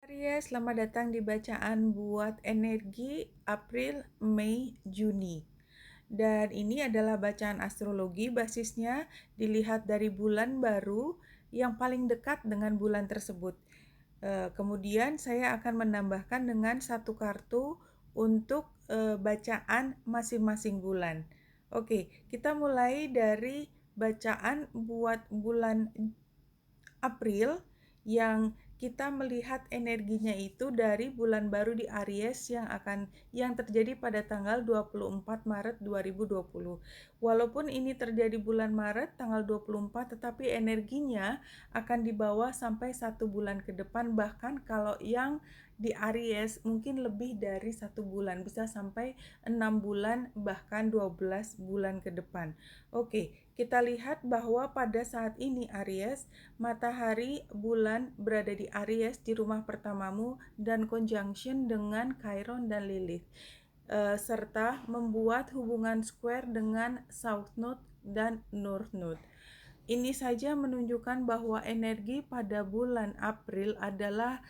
Aries, selamat datang di bacaan buat energi April, Mei, Juni. Dan ini adalah bacaan astrologi, basisnya dilihat dari bulan baru yang paling dekat dengan bulan tersebut. Kemudian saya akan menambahkan dengan satu kartu untuk bacaan masing-masing bulan. Oke, kita mulai dari bacaan buat bulan April yang kita melihat energinya itu dari bulan baru di Aries yang terjadi pada tanggal 24 Maret 2020. Walaupun ini terjadi bulan Maret tanggal 24, tetapi energinya akan dibawa sampai 1 bulan ke depan, bahkan kalau yang di Aries mungkin lebih dari 1 bulan, bisa sampai 6 bulan bahkan 12 bulan ke depan. Oke, kita lihat bahwa pada saat ini Aries, matahari bulan berada di Aries di rumah pertamamu dan conjunction dengan Chiron dan Lilith, serta membuat hubungan square dengan South Node dan North Node. Ini saja menunjukkan bahwa energi pada bulan April adalah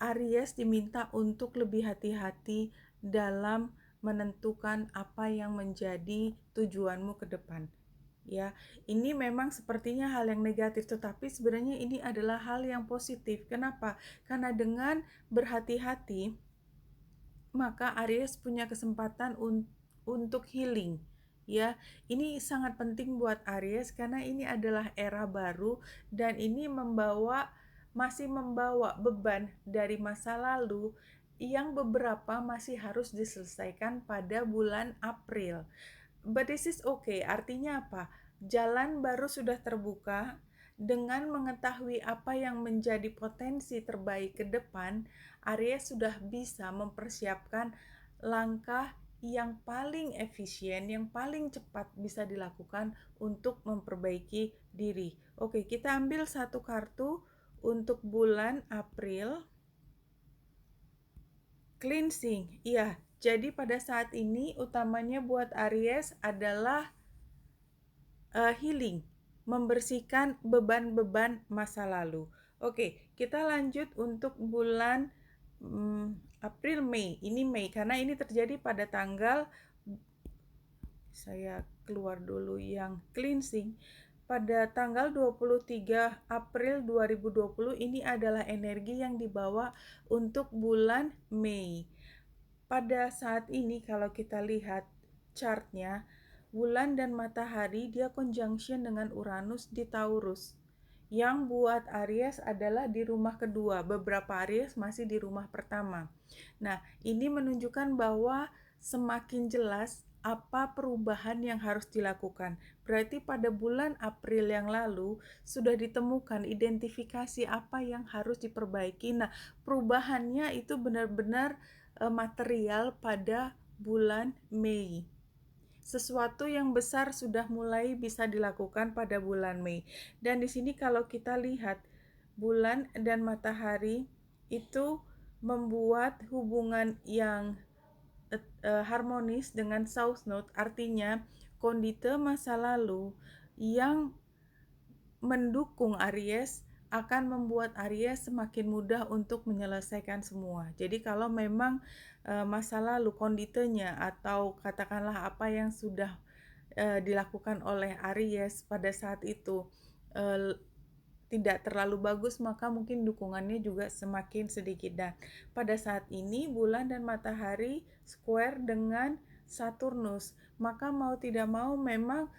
Aries diminta untuk lebih hati-hati dalam menentukan apa yang menjadi tujuanmu ke depan. Ya, ini memang sepertinya hal yang negatif, tetapi sebenarnya ini adalah hal yang positif. Kenapa? Karena dengan berhati-hati, maka Aries punya kesempatan untuk healing. Ya, ini sangat penting buat Aries karena ini adalah era baru dan ini masih membawa beban dari masa lalu yang beberapa masih harus diselesaikan pada bulan April. But this is okay. Artinya apa? Jalan baru sudah terbuka. Dengan mengetahui apa yang menjadi potensi terbaik ke depan, Aries sudah bisa mempersiapkan langkah yang paling efisien, yang paling cepat bisa dilakukan untuk memperbaiki diri. Oke, kita ambil satu kartu untuk bulan April. Cleansing, iya. Jadi pada saat ini utamanya buat Aries adalah healing, membersihkan beban-beban masa lalu. Oke, kita lanjut untuk bulan April, Mei. Ini Mei karena ini terjadi pada tanggal, saya keluar dulu yang cleansing. Pada tanggal 23 April 2020 ini adalah energi yang dibawa untuk bulan Mei. Pada saat ini kalau kita lihat chartnya, bulan dan matahari dia conjunction dengan Uranus di Taurus. Yang buat Aries adalah di rumah kedua, beberapa Aries masih di rumah pertama. Nah, ini menunjukkan bahwa semakin jelas apa perubahan yang harus dilakukan. Berarti pada bulan April yang lalu sudah ditemukan identifikasi apa yang harus diperbaiki. Nah, perubahannya itu benar-benar material pada bulan Mei. Sesuatu yang besar sudah mulai bisa dilakukan pada bulan Mei. Dan di sini kalau kita lihat bulan dan matahari itu membuat hubungan yang harmonis dengan South Node, artinya kondite masa lalu yang mendukung Aries akan membuat Aries semakin mudah untuk menyelesaikan semua. Jadi kalau memang masa lalu konditenya atau katakanlah apa yang sudah dilakukan oleh Aries pada saat itu tidak terlalu bagus, maka mungkin dukungannya juga semakin sedikit. Dan pada saat ini bulan dan matahari square dengan Saturnus, maka mau tidak mau memang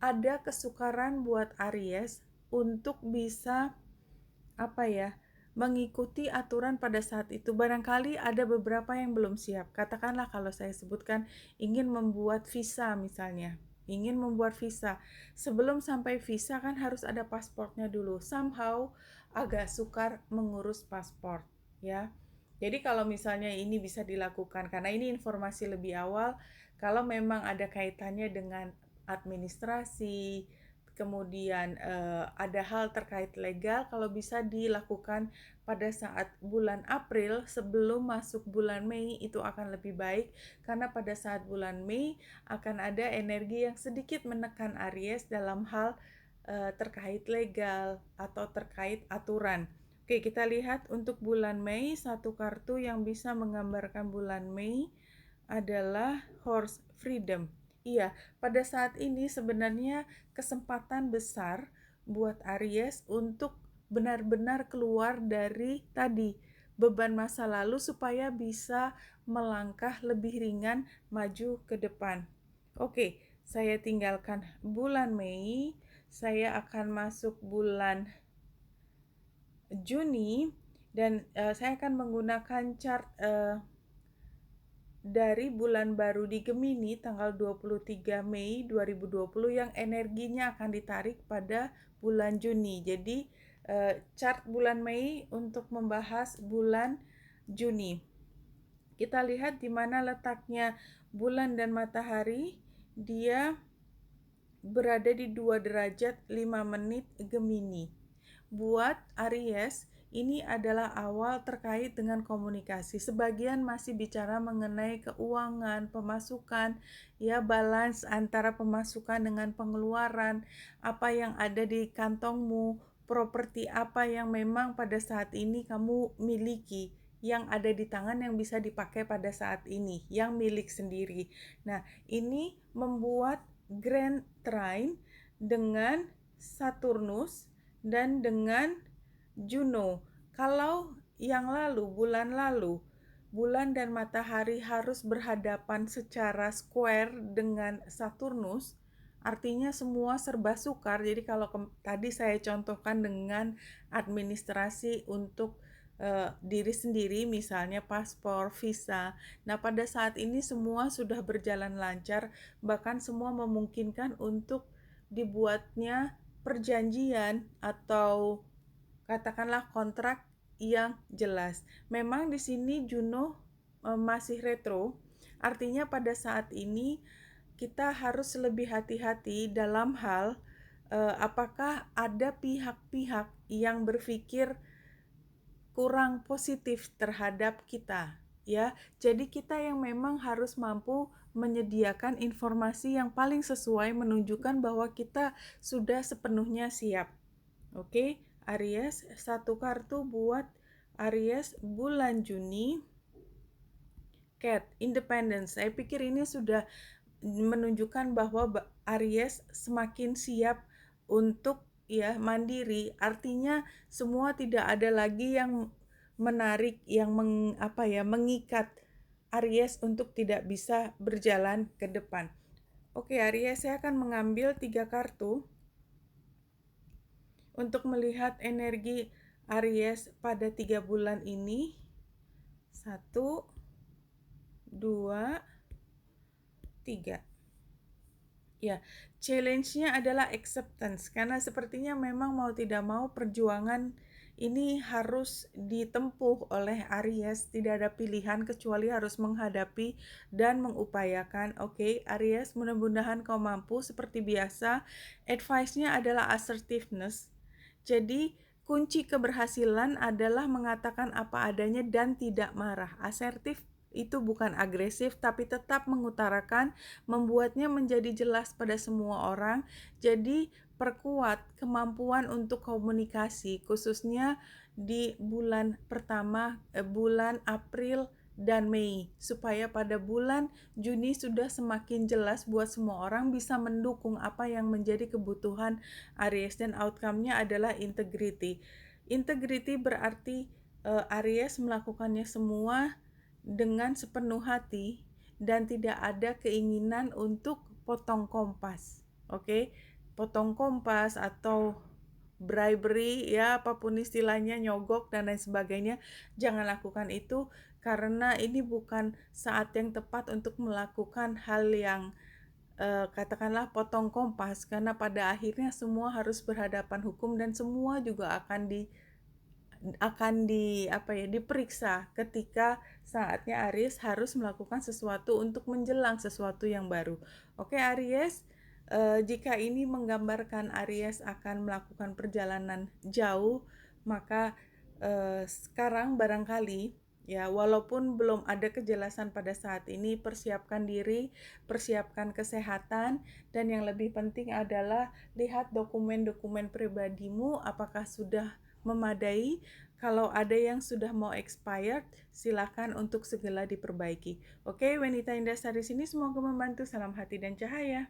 ada kesukaran buat Aries untuk bisa mengikuti aturan pada saat itu. Barangkali ada beberapa yang belum siap. Katakanlah kalau saya sebutkan ingin membuat visa misalnya. Ingin membuat visa. Sebelum sampai visa kan harus ada pasportnya dulu. Somehow agak sukar mengurus pasport, ya. Jadi kalau misalnya ini bisa dilakukan, karena ini informasi lebih awal, kalau memang ada kaitannya dengan administrasi, kemudian ada hal terkait legal, kalau bisa dilakukan pada saat bulan April sebelum masuk bulan Mei itu akan lebih baik, karena pada saat bulan Mei akan ada energi yang sedikit menekan Aries dalam hal terkait legal atau terkait aturan. Oke, kita lihat untuk bulan Mei, satu kartu yang bisa menggambarkan bulan Mei adalah Horse Freedom. Iya, pada saat ini sebenarnya kesempatan besar buat Aries untuk benar-benar keluar dari tadi beban masa lalu supaya bisa melangkah lebih ringan maju ke depan. Oke, saya tinggalkan bulan Mei, saya akan masuk bulan Juni dan saya akan menggunakan chart dari bulan baru di Gemini tanggal 23 Mei 2020 yang energinya akan ditarik pada bulan Juni. Jadi chart bulan Mei untuk membahas bulan Juni. Kita lihat di mana letaknya bulan dan matahari. Dia berada di 2 derajat 5 menit Gemini. Buat Aries, ini adalah awal terkait dengan komunikasi. Sebagian masih bicara mengenai keuangan, pemasukan, ya balance antara pemasukan dengan pengeluaran, apa yang ada di kantongmu, properti apa yang memang pada saat ini kamu miliki, yang ada di tangan yang bisa dipakai pada saat ini, yang milik sendiri. Nah, ini membuat Grand Trine dengan Saturnus dan dengan Juno. Kalau yang lalu, bulan dan matahari harus berhadapan secara square dengan Saturnus, artinya semua serba sukar. Jadi kalau tadi saya contohkan dengan administrasi untuk diri sendiri, misalnya paspor, visa. Nah, pada saat ini semua sudah berjalan lancar, bahkan semua memungkinkan untuk dibuatnya perjanjian atau katakanlah kontrak yang jelas. Memang di sini Juno masih retro, artinya pada saat ini kita harus lebih hati-hati dalam hal apakah ada pihak-pihak yang berpikir kurang positif terhadap kita, ya. Jadi kita yang memang harus mampu menyediakan informasi yang paling sesuai menunjukkan bahwa kita sudah sepenuhnya siap. Oke, Aries, satu kartu buat Aries bulan Juni. Cat, Independence. Saya pikir ini sudah menunjukkan bahwa Aries semakin siap untuk ya mandiri. Artinya semua tidak ada lagi yang menarik, yang mengikat Aries untuk tidak bisa berjalan ke depan. Oke, Aries, saya akan mengambil 3 kartu untuk melihat energi Aries pada 3 bulan ini. 1, 2, 3. Ya, challenge-nya adalah acceptance, karena sepertinya memang mau tidak mau perjuangan ini harus ditempuh oleh Aries, tidak ada pilihan kecuali harus menghadapi dan mengupayakan. Oke, Aries, mudah-mudahan kau mampu. Seperti biasa, advice-nya adalah assertiveness. Jadi, kunci keberhasilan adalah mengatakan apa adanya dan tidak marah. Asertif itu bukan agresif, tapi tetap mengutarakan, membuatnya menjadi jelas pada semua orang. Jadi perkuat kemampuan untuk komunikasi, khususnya di bulan pertama, bulan April dan Mei, supaya pada bulan Juni sudah semakin jelas buat semua orang bisa mendukung apa yang menjadi kebutuhan Aries, dan outcome-nya adalah integrity. Integrity berarti Aries melakukannya semua dengan sepenuh hati dan tidak ada keinginan untuk potong kompas. Oke, potong kompas atau bribery, ya apapun istilahnya, nyogok dan lain sebagainya, jangan lakukan itu, karena ini bukan saat yang tepat untuk melakukan hal yang katakanlah potong kompas, karena pada akhirnya semua harus berhadapan hukum dan semua juga akan diperiksa ketika saatnya Aries harus melakukan sesuatu untuk menjelang sesuatu yang baru. Oke, Aries, jika ini menggambarkan Aries akan melakukan perjalanan jauh, maka sekarang barangkali ya, walaupun belum ada kejelasan pada saat ini, persiapkan diri, persiapkan kesehatan, dan yang lebih penting adalah lihat dokumen-dokumen pribadimu apakah sudah memadai. Kalau ada yang sudah mau expired, silakan untuk segera diperbaiki. Oke, Wanita Indah Sari sini semoga membantu. Salam hati dan cahaya.